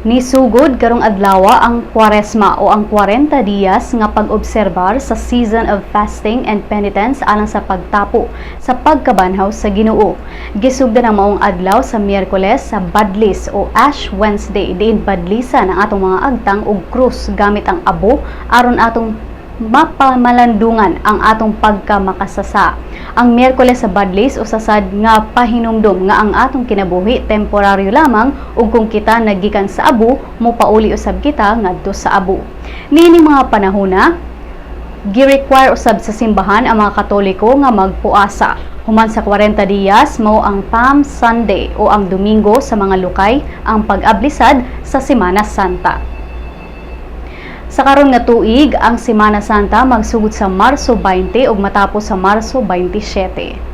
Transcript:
Nisugod karong adlaw ang Kwaresma o ang 40 diyas nga pag-obserbar sa season of fasting and penitence alang sa pagtapo sa pagkabanhaw sa Ginoo. Gisugdan ang maong adlaw sa Miyerkules sa Badlis o Ash Wednesday diin badlisan ang atong mga agtang ug krus gamit ang abo aron atong mapamalandungan ang atong pagkamakasasa. Ang Miyerkules sa Badlis usasad nga pahinumdom nga ang atong kinabuhi temporaryo lamang ug kung kita nagikan sa abo mopauli usab kita ngadto sa abo. Niini mga panahona gi-require usab sa simbahan ang mga Katoliko nga magpuasa. Human sa 40 diyas mao ang Palm Sunday o ang Domingo sa mga lokay ang pag-ablisad sa Semana Santa. Sa karon nga tuig, ang Semana Santa magsugod sa Marso 20 ug matapos sa Marso 27.